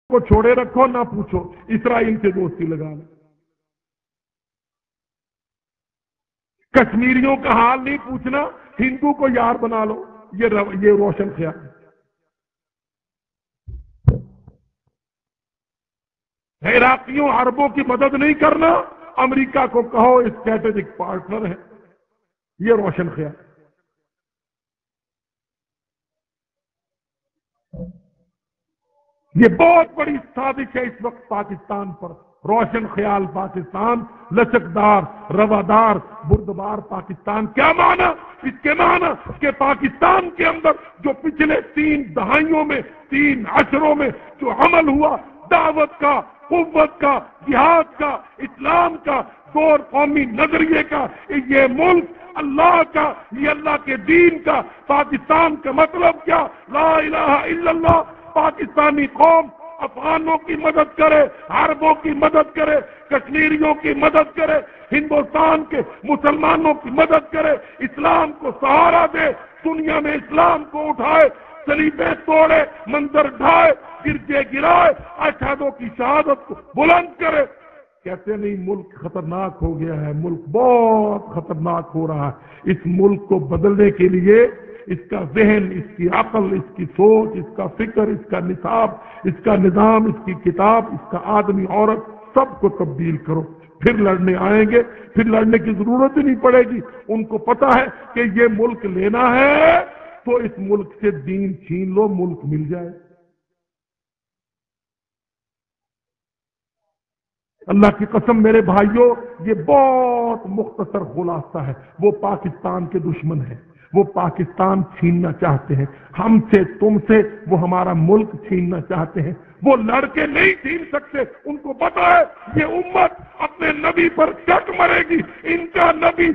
کو چھوڑے رکھو نہ پوچھو، اسرائیل سے دوستی لگا لو۔ کشمیریوں کا حال نہیں پوچھنا، ہندو کو یار بنا لو، یہ روشن خیال ہے۔ عراقیوں عربوں کی مدد نہیں کرنا، امریکہ کو کہو اسٹریٹجک پارٹنر ہے، یہ روشن خیال۔ یہ بہت بڑی سازش ہے اس وقت پاکستان پر، روشن خیال پاکستان، لچکدار، روادار، بردبار پاکستان۔ کیا معنی؟ اس کے معنی کہ پاکستان کے اندر جو پچھلے 3 دہائیوں میں، 3 عشروں میں جو عمل ہوا، دعوت کا، قوت کا، جہاد کا، اسلام کا، دور قومی نظریے کا، یہ ملک اللہ کا، یہ اللہ کے دین کا، پاکستان کا مطلب کیا؟ لا الہ الا اللہ۔ پاکستانی قوم افغانوں کی مدد کرے، عربوں کی مدد کرے، کشمیریوں کی مدد کرے، ہندوستان کے مسلمانوں کی مدد کرے، اسلام کو سہارا دے، دنیا میں اسلام کو اٹھائے، صلیبیں توڑے، منظر ڈھائے، گرجے گرائے، اشہادوں کی شہادت کو بلند کرے۔ کہتے نہیں ملک خطرناک ہو گیا ہے، ملک بہت خطرناک ہو رہا ہے۔ اس ملک کو بدلنے کے لیے اس کا ذہن، اس کی عقل، اس کی سوچ، اس کا فکر، اس کا نصاب، اس کا نظام، اس کی کتاب، اس کا آدمی عورت، سب کو تبدیل کرو، پھر لڑنے آئیں گے، پھر لڑنے کی ضرورت ہی نہیں پڑے گی۔ ان کو پتا ہے کہ یہ ملک لینا ہے تو اس ملک سے دین چھین لو، ملک مل جائے۔ اللہ کی قسم میرے بھائیوں، یہ بہت مختصر خلاصہ ہے۔ وہ پاکستان کے دشمن ہیں، وہ پاکستان چھیننا چاہتے ہیں ہم سے، تم سے، وہ ہمارا ملک چھیننا چاہتے ہیں۔ وہ لڑ کے نہیں چھین سکتے، ان کو پتا ہے یہ امت اپنے نبی پر کٹ مرے گی۔ ان کا نبی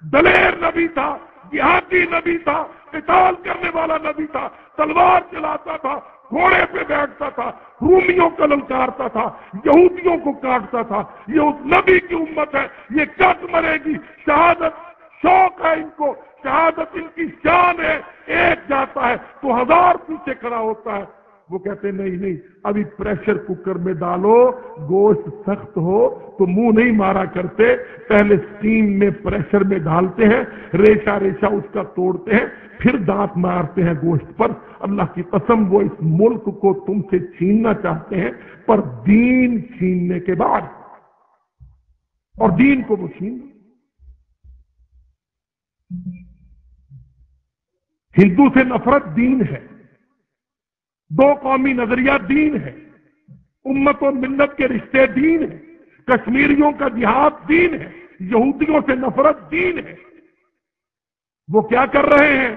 دلیر نبی تھا، جہادی نبی تھا، قتال کرنے والا نبی تھا، تلوار چلاتا تھا، گھوڑے پہ بیٹھتا تھا، رومیوں کو للکارتا تھا، یہودیوں کو کاٹتا تھا۔ یہ اس نبی کی امت ہے، یہ کٹ مرے گی۔ شہادت شوق ہے ان کو، شہادت ان کی شان ہے۔ ایک جاتا ہے تو 1000 پیچھے کھڑا ہوتا ہے۔ وہ کہتے نہیں نہیں، ابھی پریشر کوکر میں ڈالو، گوشت سخت ہو تو منہ نہیں مارا کرتے، پہلے سٹیم میں پریشر میں ڈالتے ہیں، ریشہ ریشہ اس کا توڑتے ہیں، پھر دانت مارتے ہیں گوشت پر۔ اللہ کی قسم وہ اس ملک کو تم سے چھیننا چاہتے ہیں، پر دین چھیننے کے بعد، اور دین کو وہ چھین۔ ہندو سے نفرت دین ہے، دو قومی نظریہ دین ہے، امت و ملت کے رشتے دین ہے، کشمیریوں کا جہاد دین ہے، یہودیوں سے نفرت دین ہے۔ وہ کیا کر رہے ہیں؟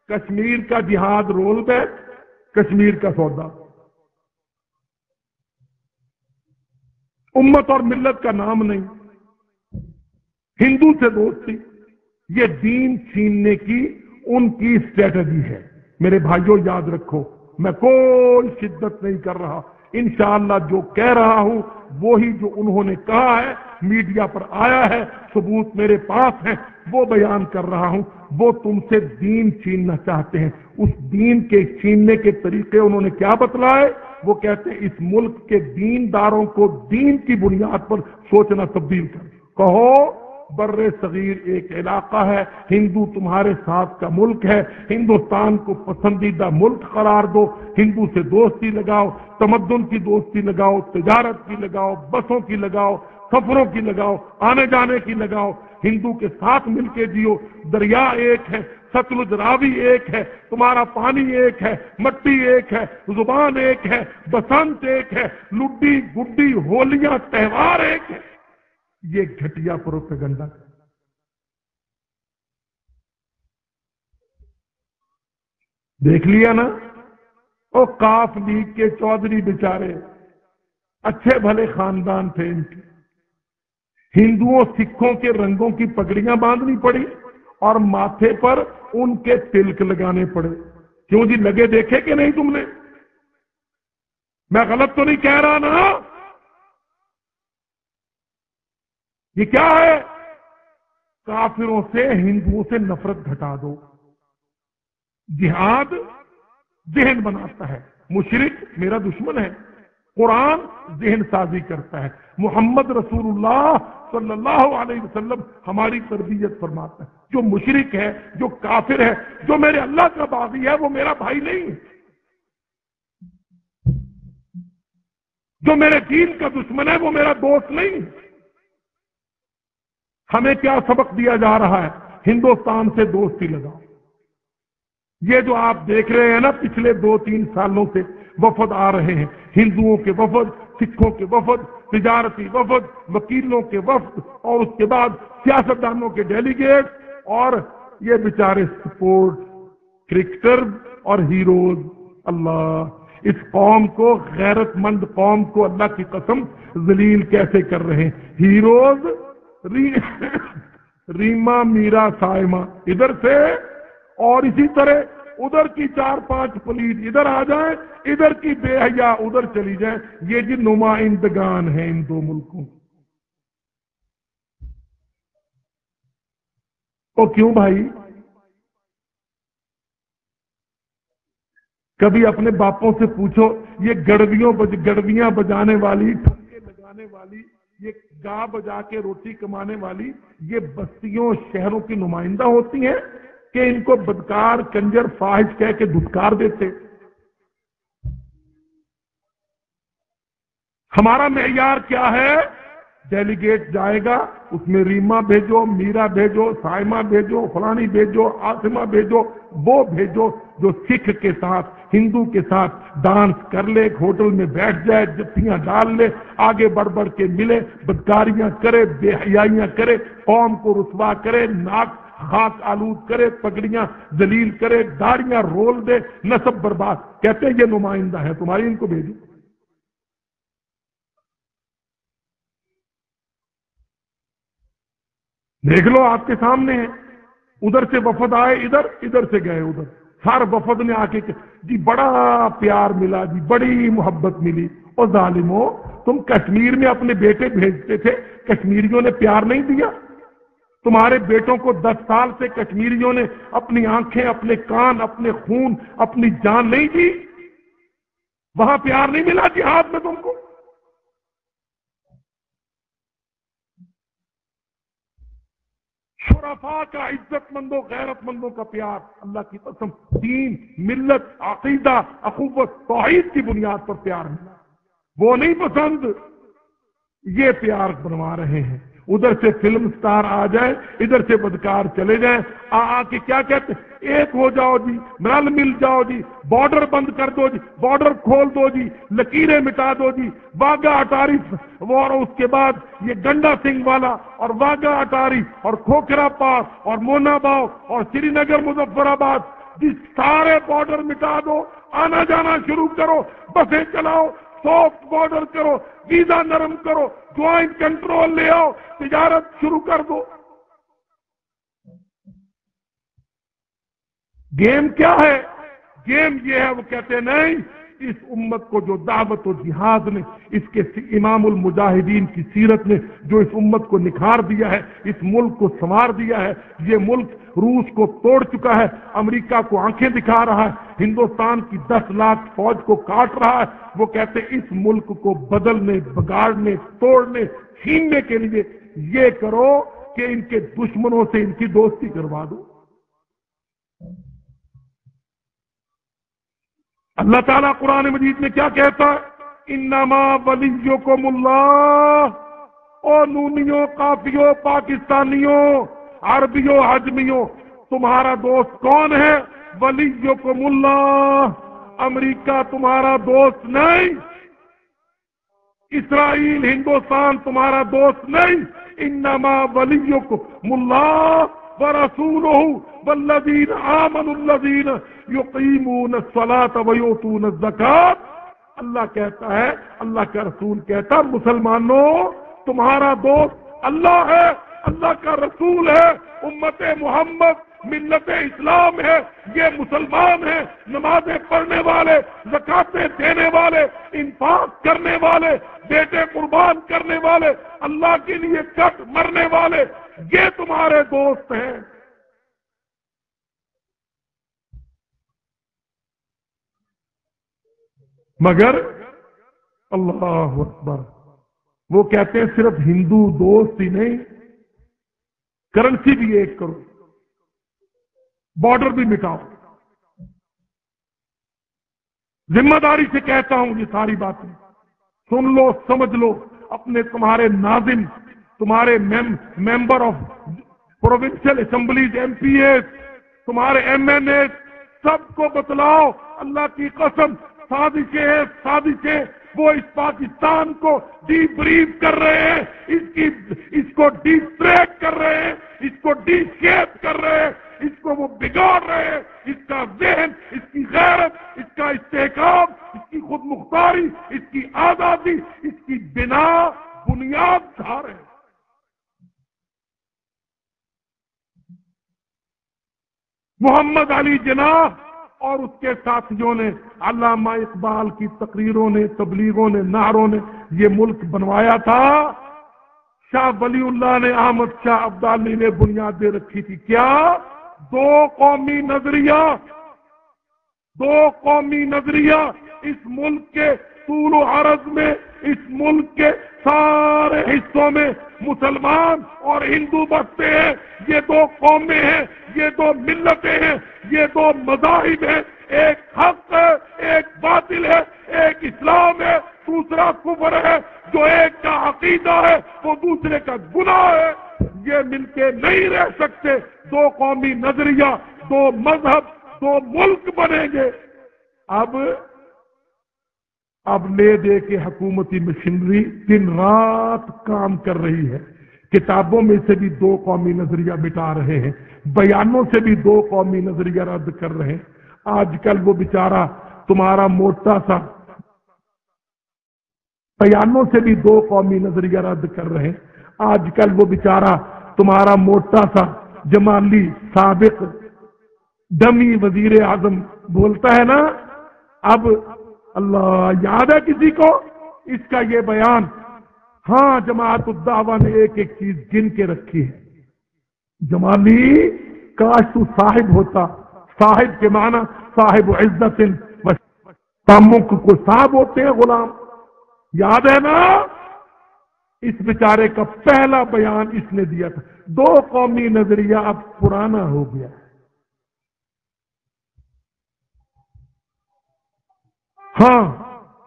کشمیر کا جہاد رول بیک، کشمیر کا سودا، امت اور ملت کا نام نہیں، ہندو سے دوستی، یہ دین چھیننے کی ان کی اسٹریٹجی ہے۔ میرے بھائیوں یاد رکھو، میں کوئی شدت نہیں کر رہا، انشاءاللہ جو کہہ رہا ہوں وہی جو انہوں نے کہا ہے، میڈیا پر آیا ہے، ثبوت میرے پاس ہیں، وہ بیان کر رہا ہوں۔ وہ تم سے دین چھیننا چاہتے ہیں، اس دین کے چھیننے کے طریقے انہوں نے کیا بتلائے؟ وہ کہتے ہیں اس ملک کے دینداروں کو دین کی بنیاد پر سوچنا تبدیل کر، کہو بر صغیر ایک علاقہ ہے، ہندو تمہارے ساتھ کا ملک ہے، ہندوستان کو پسندیدہ ملک قرار دو، ہندو سے دوستی لگاؤ، تمدن کی دوستی لگاؤ، تجارت کی لگاؤ، بسوں کی لگاؤ، سفروں کی لگاؤ، آنے جانے کی لگاؤ، ہندو کے ساتھ مل کے جیو۔ دریا ایک ہے، ستلج راوی ایک ہے، تمہارا پانی ایک ہے، مٹی ایک ہے، زبان ایک ہے، بسنت ایک ہے، لڈی گڈی ہولیاں تہوار ایک ہے۔ یہ گھٹیا پروپیگنڈا، دیکھ لیا نا؟ وہ کاف لیگ کے چودھری بیچارے اچھے بھلے خاندان تھے، ان کے ہندوؤں سکھوں کے رنگوں کی پگڑیاں باندھنی پڑی اور ماتھے پر ان کے تلک لگانے پڑے۔ کیوں جی؟ لگے دیکھے کہ نہیں تم نے؟ میں غلط تو نہیں کہہ رہا نا؟ یہ کیا ہے؟ کافروں سے، ہندوؤں سے نفرت گھٹا دو۔ جہاد ذہن بناتا ہے، مشرک میرا دشمن ہے. قرآن ذہن سازی کرتا ہے. محمد رسول اللہ صلی اللہ علیہ وسلم ہماری تربیت فرماتا ہے. جو مشرک ہے، جو کافر ہے، جو میرے اللہ کا باغی ہے، وہ میرا بھائی نہیں ہے. جو میرے دین کا دشمن ہے وہ میرا دوست نہیں. ہمیں کیا سبق دیا جا رہا ہے؟ ہندوستان سے دوستی لگاؤ. یہ جو آپ دیکھ رہے ہیں نا، پچھلے 2-3 سالوں سے وفد آ رہے ہیں، ہندوؤں کے وفد، سکھوں کے وفد، تجارتی وفد، وکیلوں کے وفد، اور اس کے بعد سیاستدانوں کے ڈیلیگیٹ، اور یہ بیچارے سپورٹ کرکٹر اور ہیروز. اللہ، اس قوم کو، غیرت مند قوم کو اللہ کی قسم ذلیل کیسے کر رہے ہیں. ہیروز ریما، میرا، سائمہ ادھر سے، اور اسی طرح ادھر کی 4-5 پلیٹ ادھر آ جائیں، ادھر کی بے حیا ادھر چلی جائیں. یہ جی نمائندگان ہیں ان دو ملکوں. تو کیوں بھائی؟ کبھی اپنے باپوں سے پوچھو، یہ گڑویاں بجانے والی، ٹھمکے لگانے والی، یہ گا بجا کے روٹی کمانے والی، یہ بستیوں شہروں کی نمائندہ ہوتی ہیں کہ ان کو بدکار، کنجر، فاحش کہہ کے دھتکار دیتے. ہمارا معیار کیا ہے؟ ڈیلیگیٹ جائے گا، اس میں ریما بھیجو، میرا بھیجو، سائمہ بھیجو، فلانی بھیجو، عاصمہ بھیجو. وہ بھیجو جو سکھ کے ساتھ، ہندو کے ساتھ ڈانس کر لے، ایک ہوٹل میں بیٹھ جائے، جتیاں ڈال لے، آگے بڑھ بڑھ کے ملے، بدکاریاں کرے، بے حیائیاں کرے، قوم کو رسوا کرے، ناک خاک آلود کرے، پگڑیاں ذلیل کرے، داڑیاں رول دے، نسب برباد. کہتے ہیں یہ نمائندہ ہے تمہاری، ان کو بھیجو. دیکھ لو آپ کے سامنے ہے. ادھر سے وفد آئے ادھر، ادھر سے گئے ادھر. ہر وفد نے آ کے جی بڑا پیار ملا، جی بڑی محبت ملی. اور ظالموں، تم کشمیر میں اپنے بیٹے بھیجتے تھے، کشمیریوں نے پیار نہیں دیا؟ تمہارے بیٹوں کو 10 سال سے کشمیریوں نے اپنی آنکھیں، اپنے کان، اپنے خون، اپنی جان نہیں دی؟ وہاں پیار نہیں ملا جہاد میں تم کو؟ شرفاء کا، عزت مندوں، غیرت مندوں کا پیار، اللہ کی قسم دین، ملت، عقیدہ، اخوت، توحید کی بنیاد پر پیار ملا. وہ نہیں پسند، یہ پیار بنوا رہے ہیں. ادھر سے فلم سٹار آ جائے، ادھر سے بدکار چلے جائیں، آ کے کیا کہتے ہیں؟ ایک ہو جاؤ جی، رل مل جاؤ جی، بارڈر بند کر دو جی، بارڈر کھول دو جی، لکیریں مٹا دو جی، واگا اٹاری، اور اس کے بعد یہ گنڈا سنگھ والا، اور واگا اٹاری، اور کھوکھرا پاس، اور مونا باؤ، اور سری نگر، مظفر آباد، جی سارے بارڈر مٹا دو، آنا جانا شروع کرو، بسیں چلاؤ، سافٹ بارڈر کرو، ویزا نرم کرو، جوائنٹ کنٹرول لے آؤ، تجارت شروع کر دو. گیم کیا ہے؟ گیم یہ ہے، وہ کہتے ہیں نہیں، اس امت کو جو دعوت و جہاد نے، اس کے امام المجاہدین کی سیرت نے جو اس امت کو نکھار دیا ہے، اس ملک کو سنوار دیا ہے. یہ ملک روس کو توڑ چکا ہے، امریکہ کو آنکھیں دکھا رہا ہے، ہندوستان کی 10 لاکھ فوج کو کاٹ رہا ہے. وہ کہتے ہیں اس ملک کو بدلنے، بگاڑنے، توڑنے، چھیننے کے لیے یہ کرو کہ ان کے دشمنوں سے ان کی دوستی کروا دو. اللہ تعالیٰ قرآن مجید میں کیا کہتا ہے؟ انما ولیکم اللہ. او نونیوں، قافیوں، پاکستانیوں، عربیوں، حجمیوں، تمہارا دوست کون ہے؟ ولیکم اللہ. امریکہ تمہارا دوست نہیں، اسرائیل، ہندوستان تمہارا دوست نہیں. انما ولیکم اللہ ورسولہ والذین آمنوا الذین یقیمون الصلاۃ ویؤتون الزکاۃ. اللہ کہتا ہے، اللہ کا رسول کہتا ہے، مسلمانوں تمہارا دوست اللہ ہے، اللہ کا رسول ہے، امت محمد، ملت اسلام ہے. یہ مسلمان ہیں، نمازیں پڑھنے والے، زکاتیں دینے والے، انفاق کرنے والے، بیٹے قربان کرنے والے، اللہ کے لیے کٹ مرنے والے، یہ تمہارے دوست ہیں. مگر اللہ اکبر، وہ کہتے ہیں صرف ہندو دوست ہی نہیں، کرنسی بھی ایک کرو، بارڈر بھی مٹاؤ۔ ذمہ داری سے کہتا ہوں یہ ساری باتیں سن لو، سمجھ لو، اپنے تمہارے ناظم، تمہارے member of provincial assemblies, M P As, تمہارے ایم این اے، سب کو بتلاؤ، اللہ کی قسم سازشیں ہیں، سازشیں، وہ اس پاکستان کو ڈی بریف کر رہے ہیں، اس کو ڈی ٹریک کر رہے ہیں، اس کو ڈی شیپ کر رہے ہیں، اس کو وہ بگاڑ رہے ہیں، اس کا ذہن، اس کی غیرت، اس کا استحکام، اس کی خود مختاری، اس کی آزادی، اس کی بنیاد ڈھا رہے ہیں۔ محمد علی جناح اور اس کے ساتھیوں نے، علامہ اقبال کی تقریروں نے، تبلیغوں نے، نعروں نے یہ ملک بنوایا تھا۔ شاہ ولی اللہ نے، احمد شاہ ابدالی نے بنیاد دے رکھی تھی، کیا؟ دو قومی نظریہ، دو قومی نظریہ۔ اس ملک کے طول و عرض میں، اس ملک کے سارے حصوں میں مسلمان اور ہندو بستے ہیں، یہ دو قومیں ہیں، یہ دو ملتیں ہیں، یہ دو مذاہب ہیں، ایک حق ہے، ایک باطل ہے، ایک اسلام ہے، دوسرا کفر ہے، جو ایک کا عقیدہ ہے وہ دوسرے کا گناہ ہے، یہ مل کے نہیں رہ سکتے۔ دو قومی نظریہ، دو مذہب، دو ملک بنیں گے۔ اب لے دے کے حکومتی مشینری دن رات کام کر رہی ہے، کتابوں میں سے بھی دو قومی نظریہ مٹا رہے ہیں، بیانوں سے بھی دو قومی نظریہ رد کر رہے ہیں۔ آج کل وہ بیچارہ تمہارا موٹا سا، بیانوں سے بھی دو قومی نظریہ رد کر رہے ہیں۔ آج کل وہ بیچارہ تمہارا موٹا سا جمالی سابق ڈمی وزیر اعظم بولتا ہے نا، اب اللہ یاد ہے کسی کو اس کا یہ بیان؟ ہاں، جماعت الدعوہ نے ایک ایک چیز گن کے رکھی ہے۔ جمالی، کاش تو صاحب ہوتا، صاحب کے معنی صاحب عزت و تمک کو صاحب ہوتے ہیں غلام، یاد ہے نا؟ اس بیچارے کا پہلا بیان اس نے دیا تھا۔ دو قومی نظریہ اب پرانا ہو گیا ہے۔ ہاں،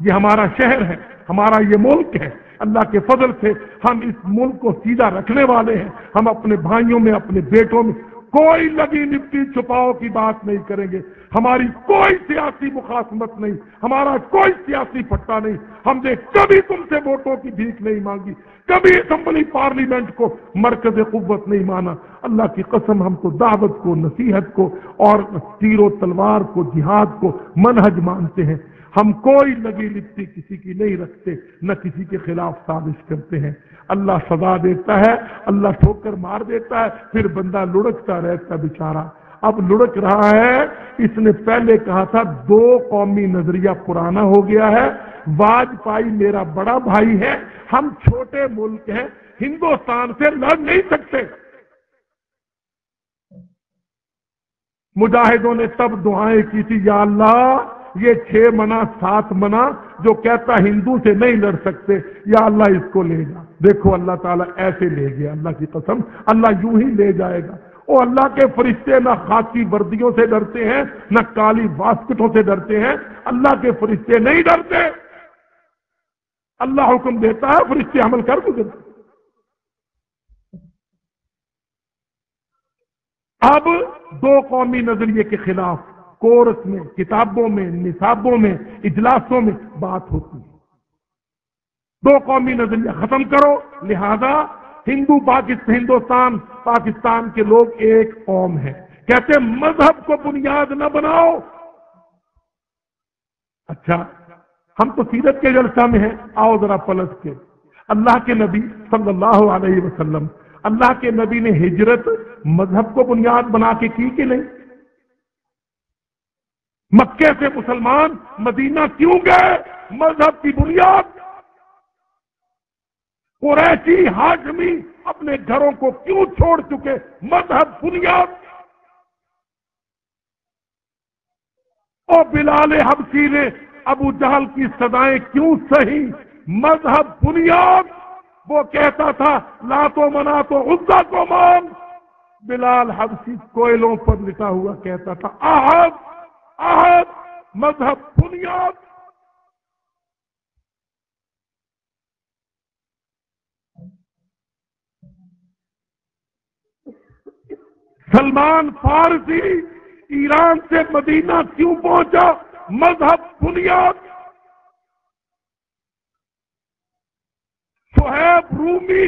یہ ہمارا شہر ہے، ہمارا یہ ملک ہے، اللہ کے فضل سے ہم اس ملک کو سیدھا رکھنے والے ہیں۔ ہم اپنے بھائیوں میں، اپنے بیٹوں میں کوئی لگی لپٹی چھپاؤ کی بات نہیں کریں گے، ہماری کوئی سیاسی مخاصمت نہیں، ہمارا کوئی سیاسی پٹا نہیں، ہم نے کبھی تم سے ووٹوں کی بھیک نہیں مانگی، کبھی اسمبلی پارلیمنٹ کو مرکز قوت نہیں مانا۔ اللہ کی قسم، ہم تو دعوت کو، نصیحت کو اور تیر و تلوار کو، جہاد کو منہج مانتے ہیں۔ ہم کوئی لگی لپٹی کسی کی نہیں رکھتے، نہ کسی کے خلاف سازش کرتے ہیں۔ اللہ سزا دیتا ہے، اللہ ٹھوکر مار دیتا ہے، پھر بندہ لڑکتا رہتا بیچارہ۔ اب لڑک رہا ہے۔ اس نے پہلے کہا تھا دو قومی نظریہ پرانا ہو گیا ہے، واجپئی میرا بڑا بھائی ہے، ہم چھوٹے ملک ہیں، ہندوستان سے لڑ نہیں سکتے۔ مجاہدوں نے تب دعائیں کی تھی، یا اللہ یہ 6 منا 7 منا جو کہتا ہندو سے نہیں لڑ سکتے، یا اللہ اس کو لے جا۔ دیکھو اللہ تعالیٰ ایسے لے گیا، اللہ کی قسم اللہ یوں ہی لے جائے گا۔ وہ اللہ کے فرشتے نہ خاکی وردیوں سے ڈرتے ہیں، نہ کالی واسکٹوں سے ڈرتے ہیں، اللہ کے فرشتے نہیں ڈرتے۔ اللہ حکم دیتا ہے، فرشتے عمل کر گزرتے۔ اب دو قومی نظریے کے خلاف کورس میں، کتابوں میں، نصابوں میں، اجلاسوں میں بات ہوتی ہے۔ دو قومی نظریہ ختم کرو، لہذا ہندوستان پاکستان کے لوگ ایک قوم ہیں، کہتے مذہب کو بنیاد نہ بناؤ۔ اچھا، ہم تو سیرت کے جلسہ میں ہیں، آؤ ذرا پلٹ کے۔ اللہ کے نبی صلی اللہ علیہ وسلم، اللہ کے نبی نے ہجرت مذہب کو بنیاد بنا کے کی کہ نہیں؟ مکے سے مسلمان مدینہ کیوں گئے؟ مذہب کی بنیاد۔ قریشی ہاشمی اپنے گھروں کو کیوں چھوڑ چکے؟ مذہب بنیاد۔ اور بلال حبشی نے ابو جہل کی سزائیں کیوں سہی؟ مذہب بنیاد، وہ کہتا تھا لات و منات و عزا کو مان. بلال حبشی کوئلوں پر لٹا ہوا کہتا تھا احد احد. مذہب بنیاد. سلمان فارسی ایران سے مدینہ کیوں پہنچا؟ مذہب بنیاد. صہیب رومی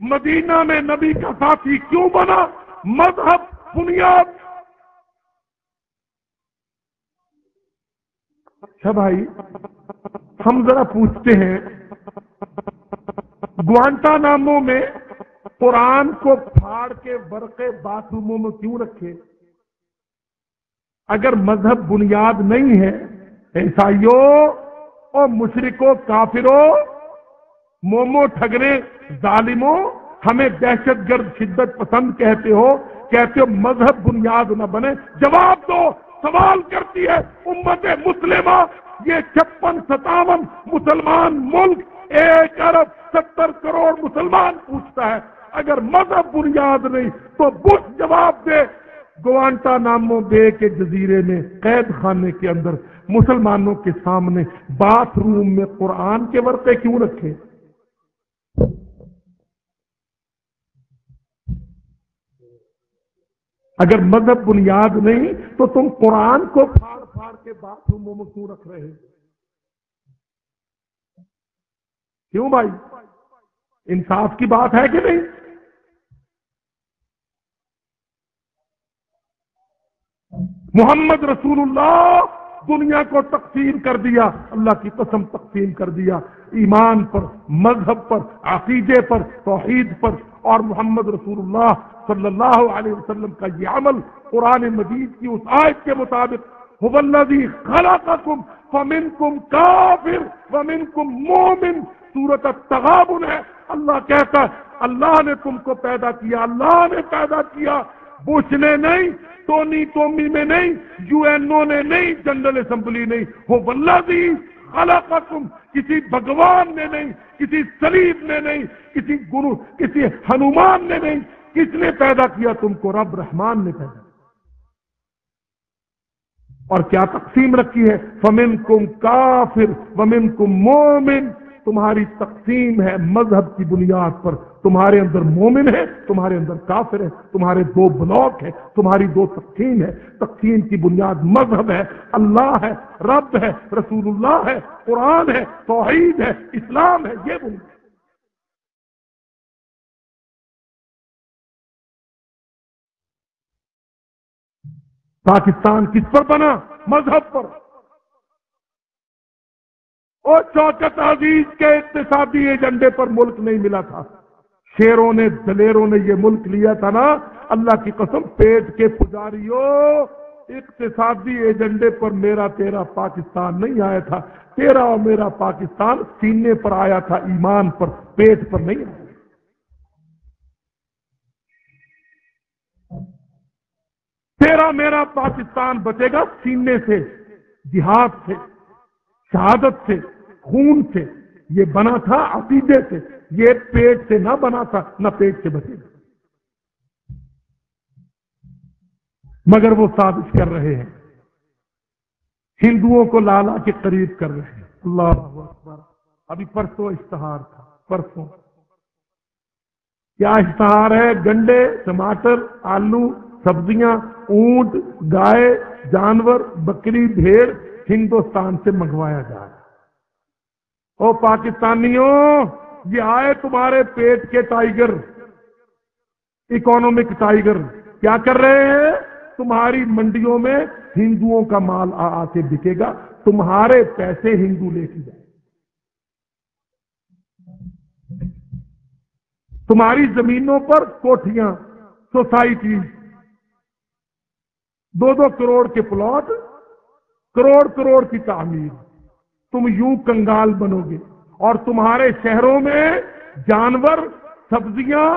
مدینہ میں نبی کا ساتھی کیوں بنا؟ مذہب بنیاد. اچھا بھائی، ہم ذرا پوچھتے ہیں، گوانٹانامو میں قرآن کو پھاڑ کے ورقے باتھ روموں میں کیوں رکھے؟ اگر مذہب بنیاد نہیں ہے، عیسائیوں اور مشرکوں، کافروں، مومو ٹھگرے، ظالموں، ہمیں دہشت گرد شدت پسند کہتے ہو مذہب بنیاد نہ بنے. جواب دو. سوال کرتی ہے امت مسلمہ، یہ 56-57 مسلمان ملک، 1 ارب 70 کروڑ مسلمان پوچھتا ہے، اگر مذہب بنیاد نہیں تو بش جواب دے. گوانٹانامو بے کے جزیرے میں قید خانے کے اندر مسلمانوں کے سامنے باتھ روم میں قرآن کے ورقے کیوں رکھے؟ اگر مذہب بنیاد نہیں تو تم قرآن کو پھاڑ پھاڑ کے باتھ روموں میں کیوں رکھ رہے؟ کیوں بھائی؟ انصاف کی بات ہے کہ نہیں؟ محمد رسول اللہ دنیا کو تقسیم کر دیا، اللہ کی قسم تقسیم کر دیا، ایمان پر، مذہب پر، عقیدے پر، توحید پر. اور محمد رسول اللہ صلی اللہ علیہ وسلم کا یہ عمل قرآن مجید کی اس آیت کے مطابق هو الذی خلقکم فمنکم کافر ومنکم مومن، سورۃ التغابن ہے. اللہ کہتا ہے اللہ نے تم کو پیدا کیا، اللہ نے پیدا کیا، بش نے نہیں، ٹونی ٹومی میں نہیں، یو این او نے نہیں، جنرل اسمبلی نہیں. هو الذی خلقکم، کسی بھگوان نے نہیں، کسی صلیب نے نہیں، کسی گرو، کسی ہنومان نے نہیں. کس نے پیدا کیا تم کو؟ رب رحمان نے پیدا کیا. اور کیا تقسیم رکھی ہے؟ فمنکم کافر ومنکم مومن. تمہاری تقسیم ہے مذہب کی بنیاد پر. تمہارے اندر مومن ہے، تمہارے اندر کافر ہے، تمہارے 2 بلاک ہے، تمہاری 2 تقسیم ہے. تقسیم کی بنیاد مذہب ہے، اللہ ہے، رب ہے، رسول اللہ ہے، قرآن ہے، توحید ہے، اسلام ہے. یہ بنیاد. پاکستان کس پر بنا؟ مذہب پر. اور شوکت عزیز کے اقتصادی ایجنڈے پر ملک نہیں ملا تھا. شیروں نے، دلیروں نے یہ ملک لیا تھا نا. اللہ کی قسم، پیٹ کے پجاریوں، اقتصادی ایجنڈے پر میرا تیرا پاکستان نہیں آیا تھا. تیرا اور میرا پاکستان سینے پر آیا تھا، ایمان پر، پیٹ پر نہیں آیا. تیرا میرا پاکستان بچے گا سینے سے، جہاد سے، شہادت سے، خون سے. یہ بنا تھا عقیدے سے، یہ پیٹ سے نہ بنا تھا، نہ پیٹ سے بچے گا. مگر وہ سازش کر رہے ہیں، ہندوؤں کو لالا کے قریب کر رہے ہیں. اللہ اکبر. ابھی پرسوں اشتہار تھا، پرسوں کیا اشتہار ہے؟ گنڈے، ٹماٹر، آلو، سبزیاں، اونٹ، گائے، جانور، بکری، بھیڑ ہندوستان سے منگوایا جا رہا ہے. او پاکستانیوں، یہ آئے تمہارے پیٹ کے ٹائیگر، اکانومک ٹائیگر. کیا کر رہے ہیں؟ تمہاری منڈیوں میں ہندوؤں کا مال آ کے بکے گا، تمہارے پیسے ہندو لے کے جائیں. تمہاری زمینوں پر کوٹھیاں، سوسائٹی، 2-2 کروڑ کے پلاٹ، کروڑ کی تعمیر. تم یوں کنگال بنو گے. اور تمہارے شہروں میں جانور، سبزیاں،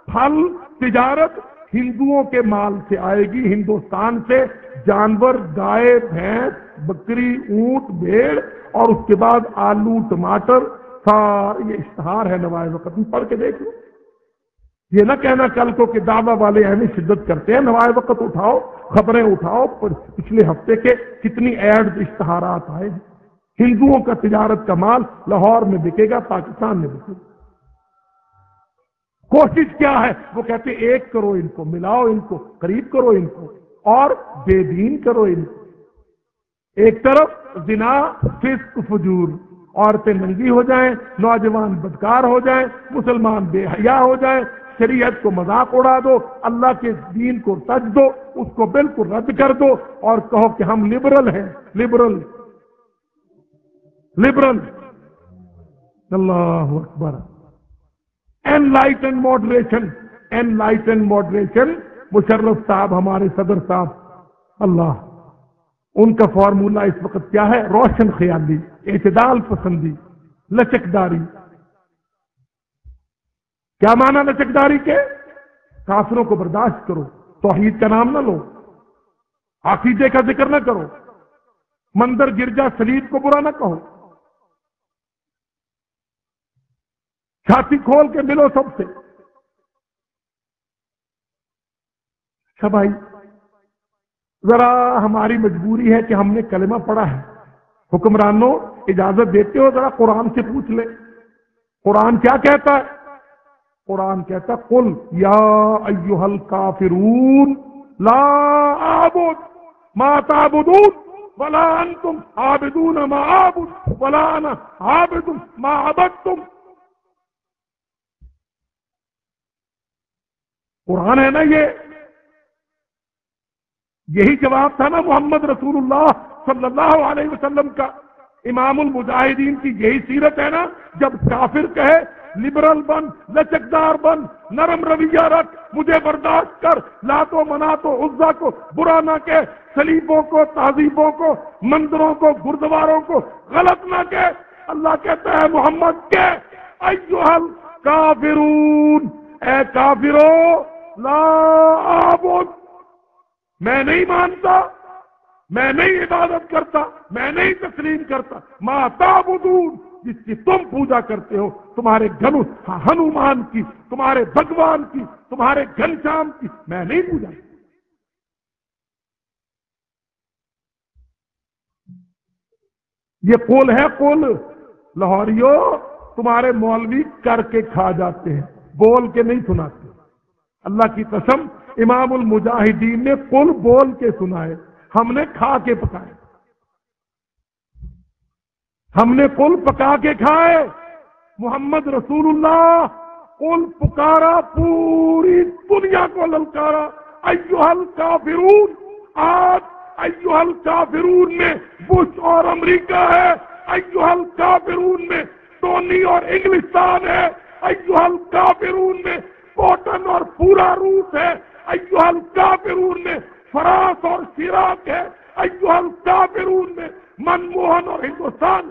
پھل، تجارت ہندوؤں کے مال سے آئے گی، ہندوستان سے جانور، گائے، بھینس، بکری، اونٹ، بھیڑ، اور اس کے بعد آلو، ٹماٹر، سارے یہ اشتہار ہے نوائے وقت میں، پڑھ کے دیکھ لو۔ یہ نہ کہنا کل کو کہ دعویٰ والے اہم شدت کرتے ہیں، نوائے وقت اٹھاؤ، خبریں اٹھاؤ، پچھلے ہفتے کے کتنی ایڈز، اشتہارات آئے ہیں۔ ہندوؤں کا تجارت کا مال لاہور میں بکے گا، پاکستان میں بکے گا۔ کوشش کیا ہے؟ وہ کہتے ایک کرو، ان کو ملاؤ، ان کو قریب کرو، ان کو اور بے دین کرو ان کو۔ ایک طرف زنا، فسق، فجور، عورتیں ننگی ہو جائیں، نوجوان بدکار ہو جائیں، مسلمان بے حیا ہو جائیں، شریعت کو مذاق اڑا دو، اللہ کے دین کو تج دو، اس کو بالکل رد کر دو اور کہو کہ ہم لبرل ہیں، لبرل لبرل۔ اللہ اکبر۔ Enlightened moderation, enlightened moderation, Musharraf صاحب، ہمارے صدر صاحب، اللہ، ان کا فارمولہ اس وقت کیا ہے؟ روشن خیالی، اعتدال پسندی، لچکداری۔ کیا معنی لچکداری کے؟ کافروں کو برداشت کرو، توحید کا نام نہ لو، عقیدے کا ذکر نہ کرو، مندر گرجا صلیب کو برا نہ کہو، چھاتی کھول کے ملو سب سے۔ اچھا بھائی، ذرا ہماری مجبوری ہے کہ ہم نے کلمہ پڑھا ہے، حکمرانوں اجازت دیتے ہو ذرا قرآن سے پوچھ لے، قرآن کیا کہتا ہے؟ قرآن کہتا ہے قل یا ایھا الکافرون لا اعبد ما تعبدون ولا انتم عابدون ما اعبد ولا انا عابد ما عبدتم۔ قرآن ہے نا یہ، یہی جواب تھا نا محمد رسول اللہ صلی اللہ علیہ وسلم کا۔ امام المجاہدین کی یہی سیرت ہے نا، جب کافر کہے لبرل بن، لچکدار بن، نرم رویہ رکھ، مجھے برداشت کر، لات و منات و عزا کو برا نہ کہ، صلیبوں کو، تہذیبوں کو، مندروں کو، گردواروں کو غلط نہ کہ، اللہ کہتا ہے محمد کے ایھا الکافرون، اے کافرو، لا اعبد، میں نہیں مانتا، میں نہیں عبادت کرتا، میں نہیں تسلیم کرتا، ما تعبدون، جس کی تم پوجا کرتے ہو، تمہارے ہنومان کی، تمہارے بھگوان کی، تمہارے گھنشام کی، میں نہیں پوجا۔ یہ قول ہے، قول لاہوریو، تمہارے مولوی کر کے کھا جاتے ہیں، بول کے نہیں سناتے۔ اللہ کی قسم، امام المجاہدین نے قل بول کے سنائے، ہم نے کھا کے پکائے، ہم نے قل پکا کے کھائے۔ محمد رسول اللہ قل پکارا، پوری دنیا کو للکارا، ایھا الکافرون۔ آج ایھا الکافرون میں بش اور امریکہ ہے، ایھا الکافرون میں ٹونی اور انگلستان ہے، ایھا الکافرون میں پوٹن اور پورا روس ہے، ایھا الکافرون میں فرانس اور شیراک ہے، ایھا الکافرون میں منموہن اور ہندوستان۔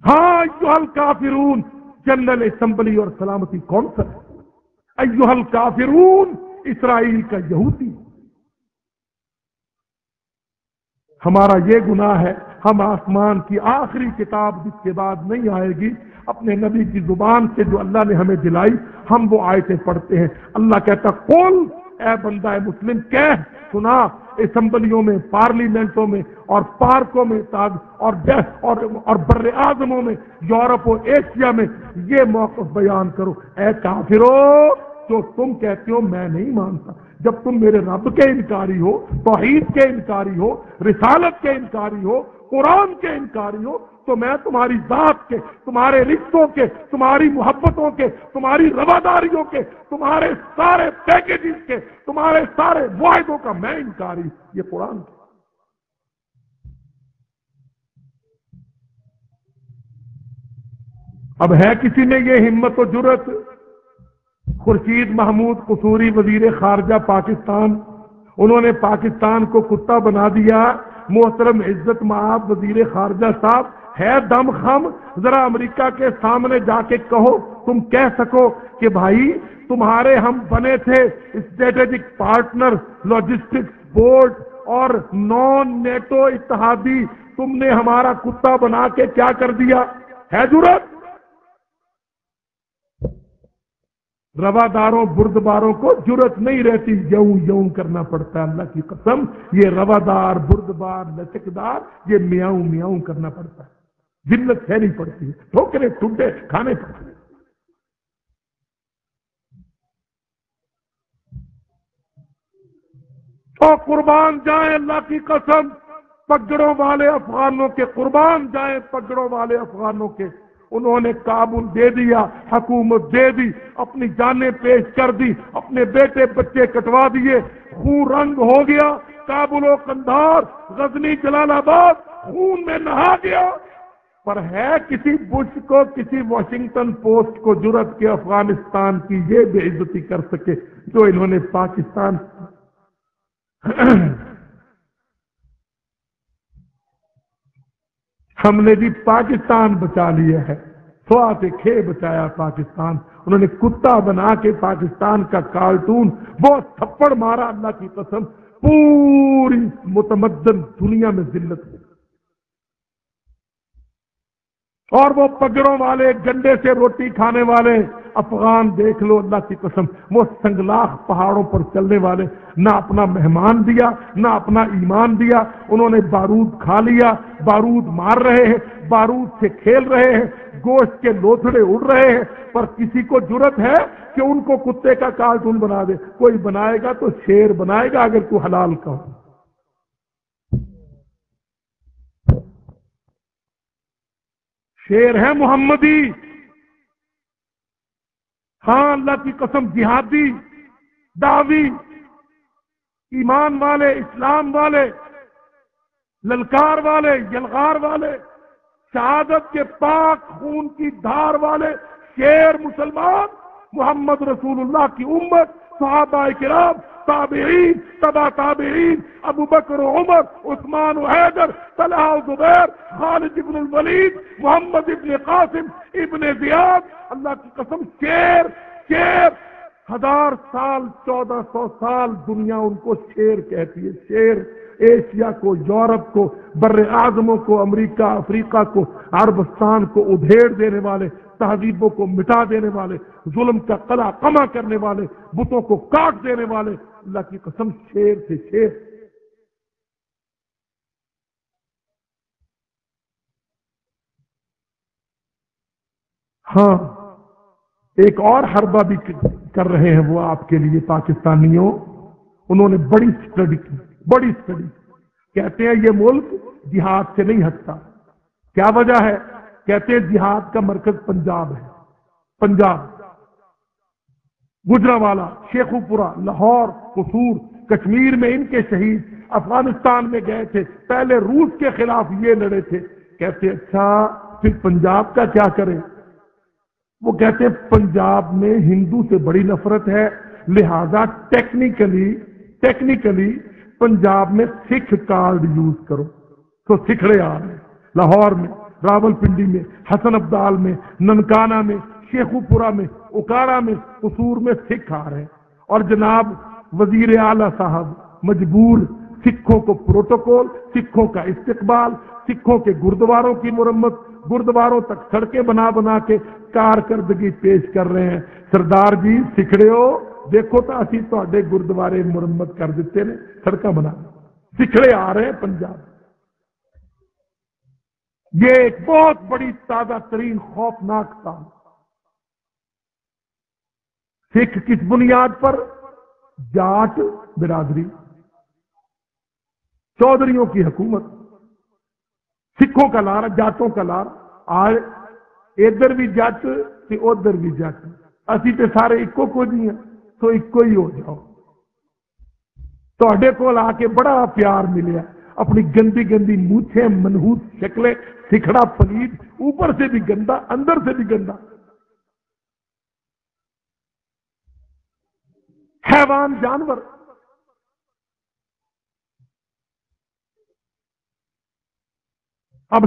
ہاں، ایھا الکافرون جنرل اسمبلی اور سلامتی کونسل، ایھا الکافرون اسرائیل کا یہودی۔ ہمارا یہ گناہ ہے، ہم آسمان کی آخری کتاب جس کے بعد نہیں آئے گی، اپنے نبی کی زبان سے جو اللہ نے ہمیں دلائی، ہم وہ آیتیں پڑھتے ہیں۔ اللہ کہتا قل، اے بندہ مسلم، کہہ، سنا، اسمبلیوں میں، پارلیمنٹوں میں اور پارکوں میں اور بر اعظموں میں، یورپ و ایشیا میں یہ موقف بیان کرو، اے کافرو، جو تم کہتے ہو میں نہیں مانتا، جب تم میرے رب کے انکاری ہو، توحید کے انکاری ہو، رسالت کے انکاری ہو، قرآن کے انکاری ہو، تو میں تمہاری ذات کے، تمہارے رشتوں کے، تمہاری محبتوں کے، تمہاری رواداریوں کے، تمہارے سارے پیکیجز کے، تمہارے سارے معاہدوں کا میں انکاری۔ یہ قرآن ہے۔ اب ہے کسی میں یہ ہمت و جرت؟ خورشید محمود قصوری وزیر خارجہ پاکستان، انہوں نے پاکستان کو کتا بنا دیا۔ محترم عزت مآب وزیر خارجہ صاحب ہے دم خم؟ ذرا امریکہ کے سامنے جا کے کہو، تم کہہ سکو کہ بھائی تمہارے ہم بنے تھے اسٹریٹجک پارٹنر، لاجسٹکس بورڈ اور نان نیٹو اتحادی، تم نے ہمارا کتا بنا کے کیا کر دیا؟ ہے جرات؟ رواداروں بردباروں کو جرت نہیں رہتی، یوں یوں کرنا پڑتا ہے، اللہ کی قسم یہ روادار بردبار لچکدار یہ میاؤں میاؤں کرنا پڑتا ہے، ذلت سہنی پڑتی ہے، ٹھوکرے ٹھڈے کھانے پڑتے ہیں۔ تو قربان جائیں اللہ کی قسم، پگڑوں والے افغانوں کے قربان جائیں، پگڑوں والے افغانوں کے، انہوں نے کابل دے دیا، حکومت دے دی، اپنی جانیں پیش کر دی، اپنے بیٹے بچے کٹوا دیے، خون رنگ ہو گیا، کابل و قندھار غزنی جلال آباد خون میں نہا گیا۔ پر ہے کسی بش کو، کسی واشنگٹن پوسٹ کو جرأت کے افغانستان کی یہ بے عزتی کر سکے جو انہوں نے پاکستان ہم نے بھی پاکستان بچا لیا ہے، سوات کھے بچایا پاکستان، انہوں نے کتا بنا کے پاکستان کا کارٹون بہت تھپڑ مارا، اللہ کی قسم پوری متمدن دنیا میں ذلت ہے۔ اور وہ پگڑوں والے گنڈے سے روٹی کھانے والے افغان دیکھ لو، اللہ کی قسم وہ سنگلاخ پہاڑوں پر چلنے والے، نہ اپنا مہمان دیا نہ اپنا ایمان دیا، انہوں نے بارود کھا لیا، بارود مار رہے ہیں، بارود سے کھیل رہے ہیں، گوشت کے لوتھڑے اڑ رہے ہیں، پر کسی کو جرأت ہے کہ ان کو کتے کا کارٹون بنا دے؟ کوئی بنائے گا تو شیر بنائے گا اگر کوئی حلال کا ہو۔ شیر ہے محمدی، ہاں اللہ کی قسم جہادی، دعوی، ایمان والے، اسلام والے، للکار والے، یلغار والے، شہادت کے پاک خون کی دھار والے شیر مسلمان، محمد رسول اللہ کی امت، صحابہ کرام، تابعین، تبع تابعین، ابو بکر و عمر، عثمان و حیدر، طلحہ و زبیر، خالد ابن الولید، محمد ابن قاسم ابن زیاد، اللہ کی قسم شیر، شیر، 1000 سال 1400 سال دنیا ان کو شیر کہتی ہے، شیر۔ ایشیا کو، یورپ کو، بر اعظموں کو، امریکہ، افریقہ کو، عربستان کو ادھیڑ دینے والے، تہذیبوں کو مٹا دینے والے، ظلم کا قلع قمع کرنے والے، بتوں کو کاٹ دینے والے، اللہ کی قسم شیر سے شیر۔ ہاں ایک اور حربہ بھی کر رہے ہیں وہ آپ کے لیے پاکستانیوں، انہوں نے بڑی اسٹڈی کی، بڑی اسٹڈی، کہتے ہیں یہ ملک جہاد سے نہیں ہٹتا۔ کیا وجہ ہے؟ کہتے ہیں جہاد کا مرکز پنجاب ہے، پنجاب، گجرانوالہ، شیخوپورہ، لاہور، قصور، کشمیر میں ان کے شہید، افغانستان میں گئے تھے، پہلے روس کے خلاف یہ لڑے تھے۔ کہتے اچھا پھر پنجاب کا کیا کریں؟ وہ کہتے ہیں پنجاب میں ہندو سے بڑی نفرت ہے، لہذا ٹیکنیکلی پنجاب میں سکھ کارڈ یوز کرو۔ تو سکھڑے آ رہے ہیں لاہور میں، راول پنڈی میں، حسن ابدال میں، ننکانہ میں، شیخوپورہ میں، اکاڑا میں، قصور میں سکھ آ رہے ہیں، اور جناب وزیر اعلی صاحب مجبور سکھوں کو پروٹوکول، سکھوں کا استقبال، سکھوں کے گردواروں کی مرمت، گردواروں تک سڑکیں بنا بنا کے کارکردگی پیش کر رہے ہیں۔ سردار جی سکھڑے ہو، دیکھو تو اسی تواڈے گردوارے مرمت کر دیتے نے، سڑکیں بنا، سکھڑے آ رہے ہیں پنجاب۔ یہ ایک بہت بڑی تازہ ترین خوفناک تھا۔ سکھ کس بنیاد پر؟ جاٹ برادری، چودھریوں کی حکومت، سکھوں کا لارا، جاتوں کا لارا، آج ادھر بھی جٹ تے ادھر بھی جٹ، اسی تے سارے ایکو کو نہیں ہیں، تو ایکو ہی ہو جاؤ۔ تواڈے کول آ کے بڑا پیار ملیا، اپنی گندی گندی مونچھیں، منحوس شکلیں، سکھڑا پلید، اوپر سے بھی گندا اندر سے بھی گندا، حیوان، جانور۔ اب